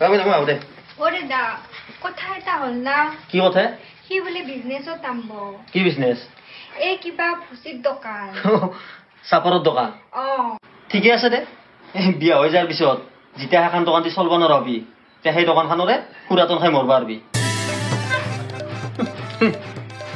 হ'ব দে ওরে দা কথা এটা হল না কি কথা সি বোলে বিজনেছত নামব কি বিজনেছ এই কিবা ভুচিৰ দোকান চাপাৰৰ দোকান অ ঠিকে আছে দে বিয়া হৈ যোৱাৰ পিছত যেতিয়া সেইখন দোকান দি চলব নোৱাৰবি তেতিয়া সেই দোকানখনৰে পুৰাতন খাই মৰবা পাৰবি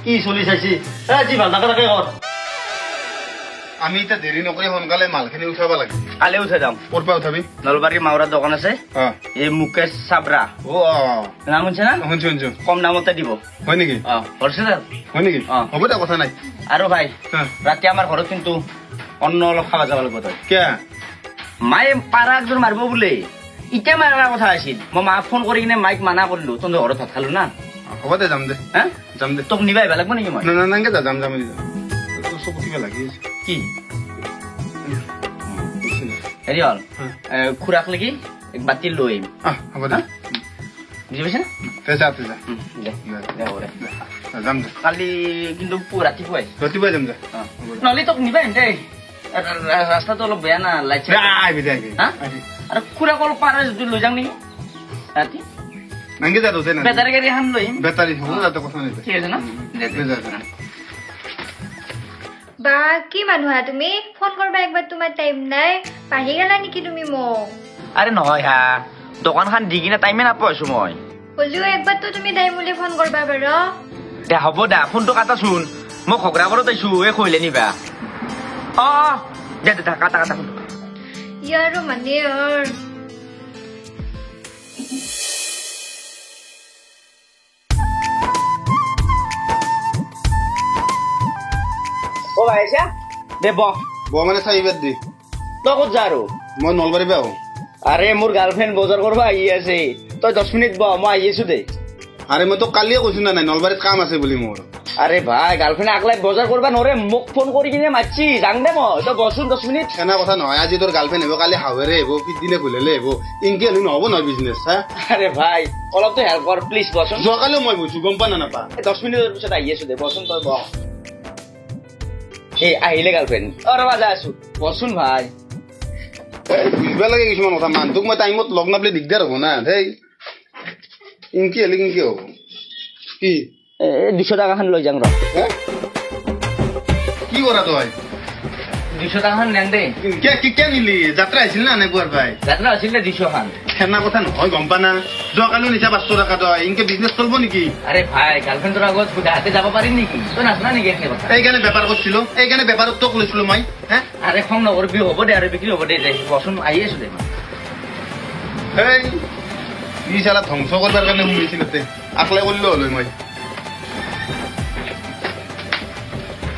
কি চলি চাইছি যি ভাল থাকে তাকে কৰ আমি এতিয়া দেৰি নকৰি সোনকালে মালখিনি উঠাব লাগে কালি উঠাই যাম ক'ৰ পৰা উঠাবি নলবাৰীৰ মাউৰাৰ দোকান আছে এই মুকেশ চাবৰা নাম শুনছে না শুনছো কম দামতে দিব হয় নেকি হলচেলাৰ হয় নেকি হ'ব দে কথা নাই আৰু ভাই ৰাতি আমাৰ ঘৰত কিন্তু অন্ন অলপ খাব যাব লাগিব তই কিয় মায়ে পাৰা একজন মাৰিব বোলে এতিয়া মাৰাৰ কথা আছিল মই মাক ফোন কৰি কিনে মাইক মানা কৰিলো তহঁতৰ ঘৰত ভাত খালো না হ'ব দে যাম দে হা যাম দে তোক নিবা আহিব লাগিব নেকি মই নালাগে যা যাম চকু কিবা লাগি আছে কি হেৰি হ'ল খুৰাক লাগি এক বাতি লৈ আহিম হ'ব দে বুজি পাইছে না তে যা তে যা যাম দে কালি কিন্তু ৰাতিপুৱাই ৰাতিপুৱাই যাম দে নহ'লে তোক নিবা আহিম দেই ৰাস্তাটো অলপ বেয়া না লাইট আহিবি দে হা আৰু খুৰাক অলপ পাৰা যদি লৈ যাম নেকি ৰাতি নাংগে যা দে বেটাৰী গাড়ী এখন লৈ আহিম বেটাৰী হ'ব যাতে কথা নাই ঠিক আছে না বা কি মানুহ তুমি ফোন কৰবা একবাৰ তোমাৰ টাইম নাই পাহি গেলা নেকি তুমি মোক আৰে নহয় হা দোকানখন দি কিনে টাইমে নাপাইছো মই হলিও একবাৰতো তুমি দাই মুলি ফোন কৰবা বাৰু দে হ'ব দে ফোনটো কাটাচোন মই খগৰাবৰত আইছো এই কইলে নিবা দে দে কাটা কাটা ইয়াৰো মানে ও ভাই আইছা দে বহ মানে চাইবাৰ দি তই ক'ত যা আৰু মই নলবাৰী পৰা আহোঁ আৰে মোৰ গাৰ্লফ্ৰেণ্ড বজাৰ কৰিব আহি আছে তই 10 মিনিট বহ মই আহি আছো দে আৰে মই তোক কালিয়ে কৈছো না নাই নলবাৰীত কাম আছে বুলি মোৰ আৰে ভাই গাৰ্লফ্ৰেণ্ড আকলাই বজাৰ কৰিব নৰে মোক ফোন কৰি কিনে মাতছি যাং দে মই তই বহচোন 10 মিনিট এনে কথা নহয় আজি তোৰ গাৰ্লফ্ৰেণ্ড আহিব কালি হাৱেৰে আহিব পিছদিনে খুলিলে আহিব ইনকে হ'লে নহ'ব নহয় বিজনেছ হা আৰে ভাই অলপতো হেল্প কৰ প্লিজ বহচোন যোৱাকালিও মই বুজছো গম পা না নাপা 10 মিনিটৰ পিছত আহি আছো দে বহচোন তই বহ এই আহিলে গাৰ্লফ্ৰেণ্ড ৰবা যা আছো বহচোন ভাই বুজিব লাগে কিছুমান কথা মানুহটোক মই টাইমত লগ নাপালে দিগদাৰ হ'ব না দেই ইনকে হ'লে কিনকে হ'ব কি 200 টাকাখন লৈ যাং ৰ কি কৰা তই 200 টাকাখন নেন দে কিয় নিলি যাত্ৰা আহিছিল না নাই পুৱাৰ ভাই যাত্ৰা আছিল দে 200 খান সেনা কথা নহয় গম পা না যোৱাকালিও নিচা 500 টকা তই ইনকে বিজনেছ চলিব নেকি আৰে ভাই গাৰ্লফ্ৰেণ্ডৰ আগত সুধাতে যাব পাৰিম নেকি তই নাচনা নেকি এনে কথা এইকাৰণে বেপাৰ কৰিছিলো এইকাৰণে বেপাৰত তোক লৈছিলো মই হা আৰে খং নকৰবি হ'ব দে আৰু বিক্ৰী হ'ব দে বচোন আহি আছো দে এই ই চালা ধ্বংস কৰিবৰ কাৰণে শুনিছিল আকলাই কৰিলো হ'লো মই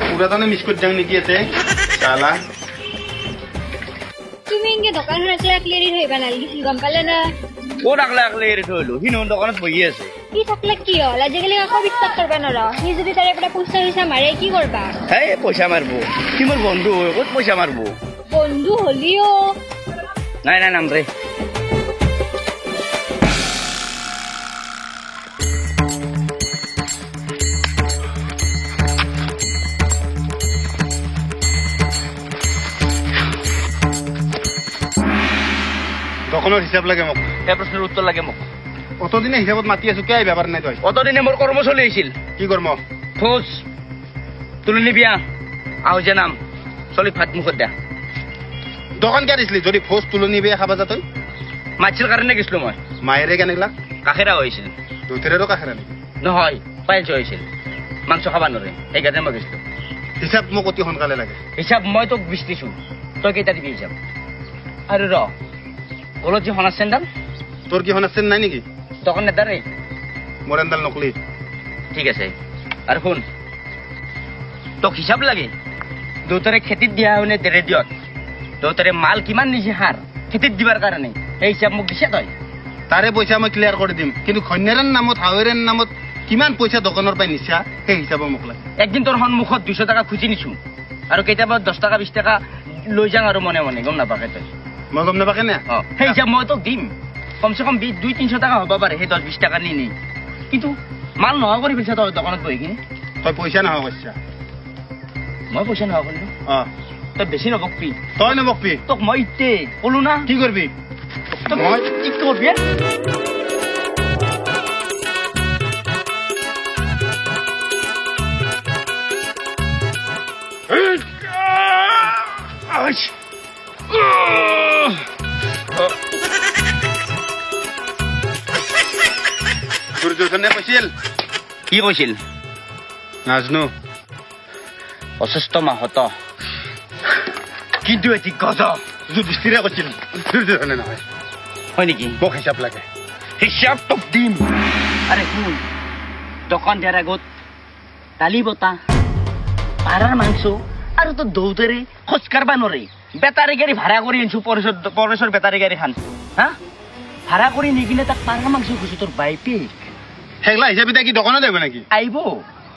পুৰাতনে মিছ কৰি যাওঁ নেকি ইয়াতে চালা তুমি ইনকে দোকানখন আছে ক্লিয়াৰি থৈবা নালাগিছিল গম পালে না ক'ত আকলাই আকলাই এৰি থৈলো সি নো দোকানত বহি আছে কি থাকলে কি হ'ল আজিকালি আকৌ বিশ্বাস কৰবা নোৱাৰা সি যদি তাৰে পৰা পইচা মাৰে কি কৰবা এই পইচা মাৰব সি মোৰ বন্ধু হয় ক'ত পইচা মাৰব বন্ধু হলিও নাই নাই নাম ৰে দোকানৰ হিচাপ লাগে মোক এই প্ৰশ্নৰ উত্তৰ লাগে মোক অতদিনে হিচাপত মাতি আছো কিয় বেপাৰ নাই তই অতদিনে মোৰ কৰ্ম চলি আহিছিল কি কৰ্ম ফৌজ তুলনি বিয়া আহুজা নাম চলি ভাত মুখত দিয়া দোকান কিয় দিছিলি যদি ভোজ তুলনি বিয়া খাবা যা তই মাতিছিল কাৰণে গৈছিলো মই মায়েৰে কেনেকলা কাষেৰা হৈছিল দুইটাৰেতো কাষেৰা নেকি নহয় পাইলছ হৈছিল মাংস খাব নোৱাৰে সেইকাৰণে মই গৈছিলো হিচাপ মোক অতি সোনকালে লাগে হিচাপ মই তোক বিচ দিছো তই কেইটা দিবি হিচাপ আৰু ৰ গলত যে হনাৰ চেণ্ডাল তোৰ কি হনাৰ চেন নাই নেকি দোকান নেদাৰে মোৰ এণ্ডাল নকলি ঠিক আছে আৰু শুন তোক হিচাপ লাগে দেউতাৰে খেতিত দিয়া হয়নে ৰেডিঅ'ত দেউতাৰে মাল কিমান নিছে সাৰ খেতিত দিবাৰ কাৰণে সেই হিচাপ মোক দিছে তই তাৰে পইচা মই ক্লিয়াৰ কৰি দিম কিন্তু ঘৈণীয়েৰৰ নামত হাৱেৰৰ নামত কিমান পইচা দোকানৰ পৰা নিছা সেই হিচাপে মোক লাগে একদিন তোৰ সন্মুখত 200 টাকা খুজি নিছো আৰু কেতিয়াবা 10 টাকা 20 টাকা লৈ যাং আৰু মনে মনে গম নাপাকে তই মই গম নাপাকে নে সেই হিচাপ মই তোক দিম কমচে কম 200-300 টাকা হ'ব পাৰে সেই 10-20 টাকা নি কিন্তু মাল নোহোৱা কৰি পেলছা তই দোকানত বহি কিনে তই পইচা নহয় কৈছা মই পইচা নোহোৱা কৰিলো তই বেছি নবকবি তই নবকবি তোক মই ইতে ক'লো না কি কৰিবি মই কি কৰবি দুৰ্যোধনে কৈছিল কি কৈছিল নাজনো অসুস্থ মাহত কিন্তু এটি গজ যুধিষ্ঠিৰে কৈছিল দুৰ্যোধনে নহয় হয় নেকি মোক হিচাপ লাগে হিসাব তোক দিম আরে শুন দোকান দিয়ার আগত দালি বতা পাড়ার মাংস আর তো দৌড়ে খোঁজকারবা নরে বেতারি গাড়ি ভাড়া করে আনছু পরেশর বেতারি গাড়ি খান হ্যাঁ ভাড়া করে নি কিনে তাক পাড়ার মাংস খুঁজু তোর বাইপে সেগলা হিচাপে কি দোকানত আহিব নেকি আইব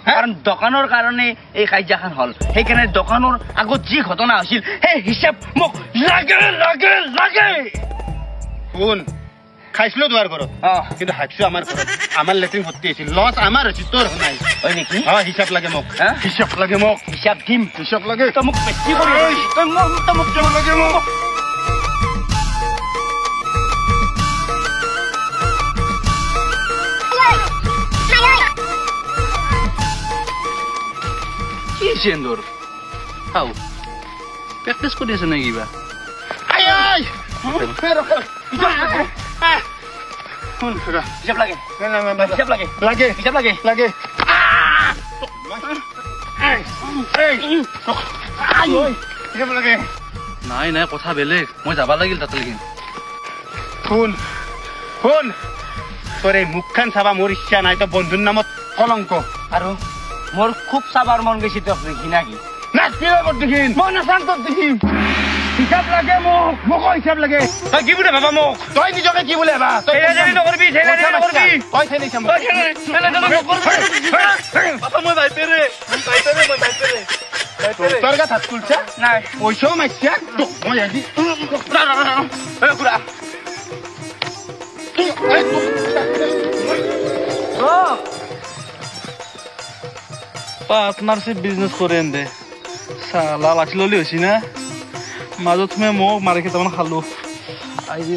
কারণ দোকানের কারণে এই কার্যাখান হল সেইখানে দোকানের আগত যি ঘটনা হৈছিল সেই হিসাব মোক লাগে লাগে লাগে শুন খাইছিলো তোমাৰ ঘৰত কিন্তু হাগছো আমাৰ ঘৰত আমাৰ লেট্ৰিন ভৰ্তি আছিল লছ আমাৰ হৈছিল তোৰ নাই হয় নেকি হিচাপ লাগে মোক হ্যাঁ হিচাপ লাগে মোক হিসাব দিম হিচাপ লাগে তই মোক বেছি কৰি তই মোক হিচাপ লাগে মোক কি সেন্দুৰ খাও প্ৰেক্টিচ কৰি আছে নে কিবা আই আই হিসাব লাগে হিসাব লাগে লাগে হিসাব লাগে লাগে হিচাপ লাগে নাই নাই কথা বেলেগ মই যাব লাগিল তাতে লাগিল শুন শুন তোৰ এই মুখখন চাবা মোৰ ইচ্ছা নাই তই বন্ধুৰ নামত কলংক আৰু মোৰ খুব চাবাৰ মন গৈছে তোক দেখি নাকি নাচপিলা ক'ত দেখিম মই নাচান ক'ত দেখিম হিচাপ লাগে মোক মোকো হিচাপ লাগে তই কি বুলি ভাবা মোক তই নিজকে কি বুলি ভাবা তই নকৰিবি তই ঠেলি চাম মই বাইপেৰে তোৰ গাত হাত তুলছা নাই পইচাও মাৰিছা তোক মই আজি খুৰা পাৰ্টনাৰশিপ বিজনেস কৰেন দে সালা লাঠি ললি হয়েছি না মাজত তুমি মোক মাৰি কেইটামান খালো আইঅ